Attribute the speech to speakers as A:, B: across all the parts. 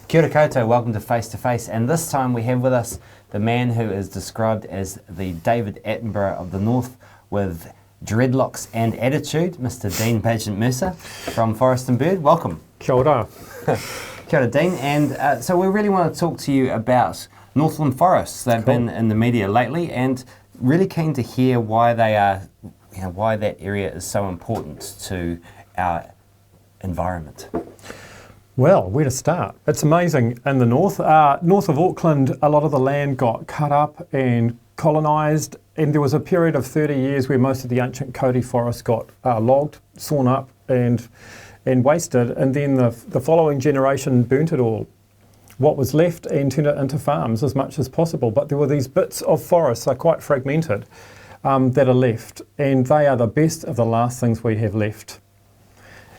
A: Kia ora koutou, welcome to Face to Face, and this time we have with us the man who is described as the David Attenborough of the North with dreadlocks and attitude, Mr. Dean Baigent-Mercer from Forest and Bird. Welcome.
B: Kia ora.
A: Kia ora, Dean. And so we really want to talk to you about Northland forests. They've been in the media lately, and really keen to hear why they are, why that area is so important to our environment.
B: Well, where to start? It's amazing in the north. North of Auckland, a lot of the land got cut up and colonised, and there was a period of 30 years where most of the ancient Kauri forest got logged, sawn up and wasted, and then the following generation burnt it all. What was left and turned it into farms as much as possible, but there were these bits of forests, they're quite fragmented, that are left, and they are the best of the last things we have left.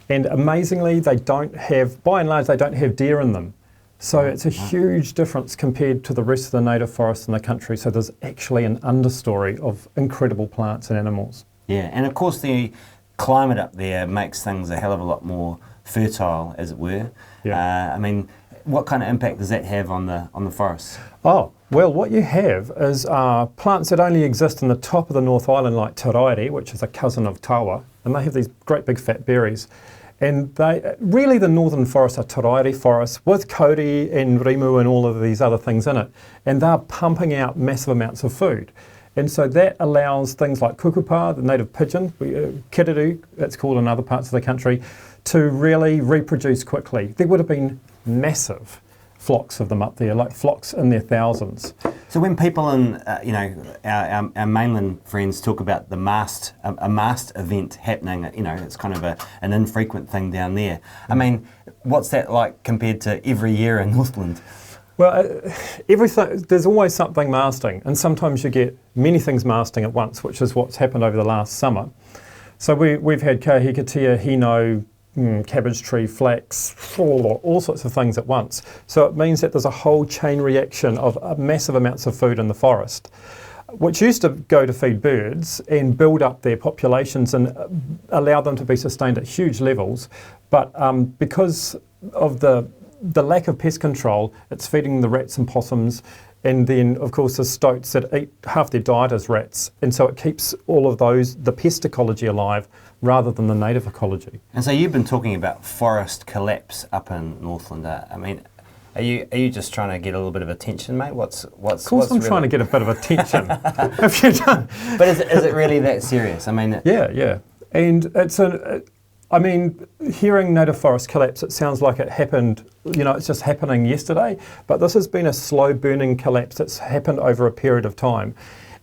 B: And amazingly, they don't have, by and large, they don't have deer in them. So it's a huge difference compared to the rest of the native forests in the country. So there's actually an understory of incredible plants and animals. Yeah,
A: and of course the climate up there makes things a hell of a lot more fertile, as it were. Yeah. I mean, what kind of impact does that have on the forests? Oh, well, what you have is plants that only exist in the top of the North Island, like Tarairi, which is a cousin of tawa, and they have these great big fat berries. And they really, the northern forests are Tarairi forests with Kauri and Rimu and all of these other things in it. And they're pumping out massive amounts of food. And so that allows things like kukupa, the native pigeon, kiriru, it's called in other parts of the country, to really reproduce quickly. There would have been massive flocks of them up there, like flocks in their thousands. So when people in, our mainland friends talk about a mast event happening, it's kind of an infrequent thing down there. I mean, what's that like compared to every year in Northland?
B: Well, there's always something masting, and sometimes you get many things masting at once, which is what's happened over the last summer. So we've had kahikatea, hino, cabbage tree, flax, all sorts of things at once. So it means that there's a whole chain reaction of massive amounts of food in the forest, which used to go to feed birds and build up their populations and allow them to be sustained at huge levels. But because of the lack of pest control, it's feeding the rats and possums, and then of course the stoats that eat half their diet as rats, and so it keeps all of the pest ecology alive rather than the native ecology.
A: And so you've been talking about forest collapse up in Northland. I mean, are you just trying to get a little bit of attention, mate?
B: Of course I'm trying to get a bit of attention. Have you done?
A: But is it really that serious? I mean,
B: yeah, and I mean, hearing native forest collapse, it sounds like it happened, it's just happening yesterday, but this has been a slow burning collapse that's happened over a period of time.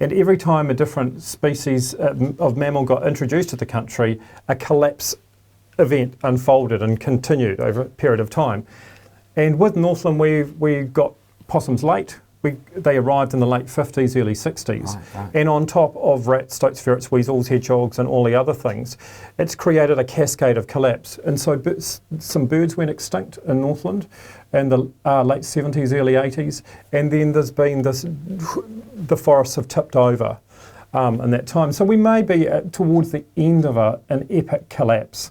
B: And every time a different species of mammal got introduced to the country, a collapse event unfolded and continued over a period of time. And with Northland, we got possums late. They arrived in the late 50s, early 60s. Right. And on top of rats, stoats, ferrets, weasels, hedgehogs, and all the other things, it's created a cascade of collapse. And so some birds went extinct in Northland in the late 70s, early 80s. And then there's been the forests have tipped over in that time. So we may be towards the end of an epic collapse.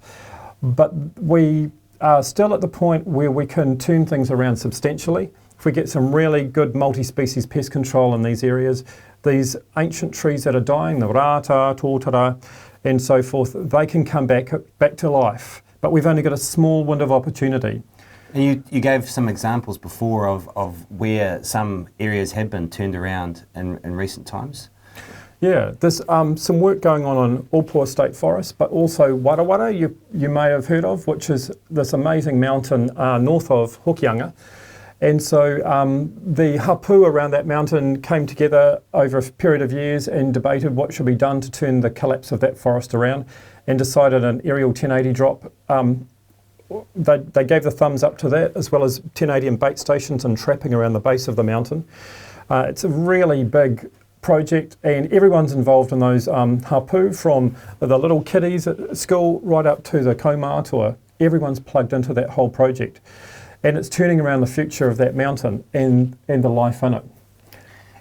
B: But we are still at the point where we can turn things around substantially. If we get some really good multi-species pest control in these areas, these ancient trees that are dying, the rata, tōtara, and so forth, they can come back to life. But we've only got a small window of opportunity.
A: And you gave some examples before of where some areas have been turned around in recent times.
B: Yeah, there's some work going on Upua State Forest, but also Warawara, you may have heard of, which is this amazing mountain north of Hokianga. And so the hapu around that mountain came together over a period of years and debated what should be done to turn the collapse of that forest around, and decided an aerial 1080 drop. They gave the thumbs up to that, as well as 1080 and bait stations and trapping around the base of the mountain. It's a really big project, and everyone's involved in those hapu, from the little kiddies at school right up to the kaumātua. Everyone's plugged into that whole project. And it's turning around the future of that mountain and the life in it.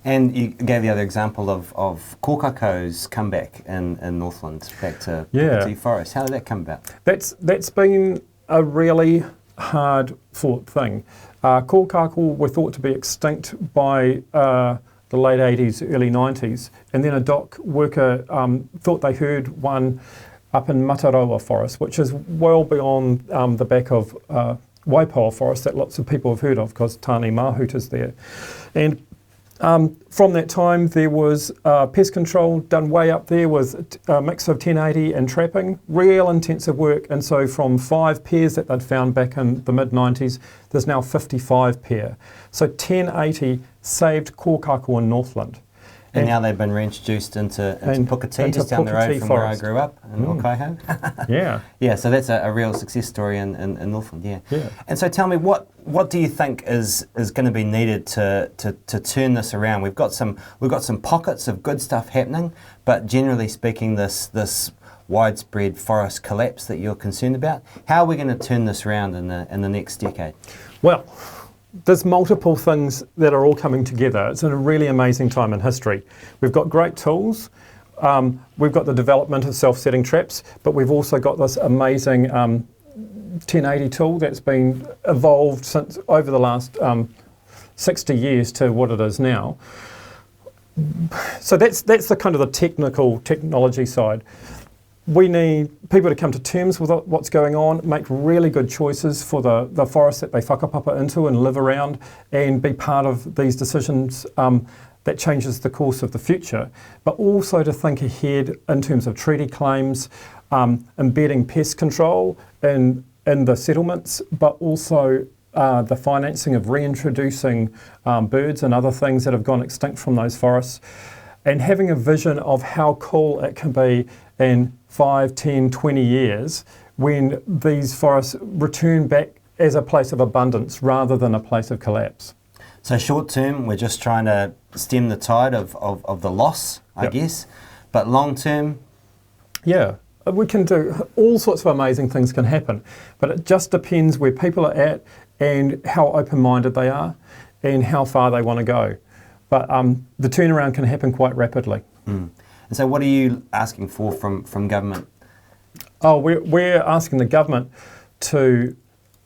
A: And you gave the other example of kōkako's comeback in Northland, back to Puketi Forest. How did that come about?
B: That's been a really hard-fought thing. Kōkako were thought to be extinct by the late 80s, early 90s, and then a dock worker thought they heard one up in Mataroa Forest, which is well beyond the back of Waipoa Forest that lots of people have heard of because Tāne Mahuta's there. And from that time there was pest control done way up there with a mix of 1080 and trapping, real intensive work, and so from 5 pairs that they'd found back in the mid-90s, there's now 55 pair. So 1080 saved kōkako in Northland.
A: And now they've been reintroduced into Puketi, just down the road from where I grew up, in Okaiho.
B: Yeah.
A: Yeah, so that's a real success story in Northland, yeah. And so tell me, what do you think is going to be needed to turn this around? We've got some pockets of good stuff happening, but generally speaking, this widespread forest collapse that you're concerned about, how are we going to turn this around in the next decade?
B: Well, there's multiple things that are all coming together. It's a really amazing time in history. We've got great tools. We've got the development of self-setting traps, but we've also got this amazing 1080 tool that's been evolved since over the last 60 years to what it is now. So that's the kind of the technology side. We need people to come to terms with what's going on, make really good choices for the forest that they whakapapa into and live around, and be part of these decisions that changes the course of the future, but also to think ahead in terms of treaty claims, embedding pest control in the settlements, but also the financing of reintroducing birds and other things that have gone extinct from those forests, and having a vision of how cool it can be in 5, 10, 20 years when these forests return back as a place of abundance rather than a place of collapse.
A: So short term, we're just trying to stem the tide of the loss, I guess, but long term?
B: Yeah, we can do all sorts of amazing things can happen, but it just depends where people are at and how open-minded they are and how far they want to go. But the turnaround can happen quite rapidly.
A: And so what are you asking for from government?
B: Oh, we're asking the government to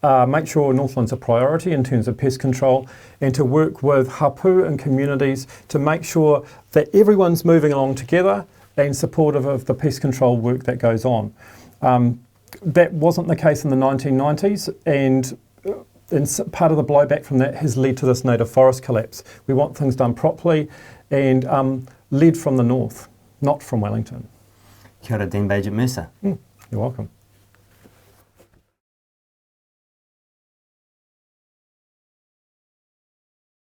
B: make sure Northland's a priority in terms of pest control, and to work with hapu and communities to make sure that everyone's moving along together and supportive of the pest control work that goes on. That wasn't the case in the 1990s, and part of the blowback from that has led to this native forest collapse. We want things done properly and led from the north, not from Wellington.
A: Kia ora, Dean Baigent-Mercer.
B: You're welcome.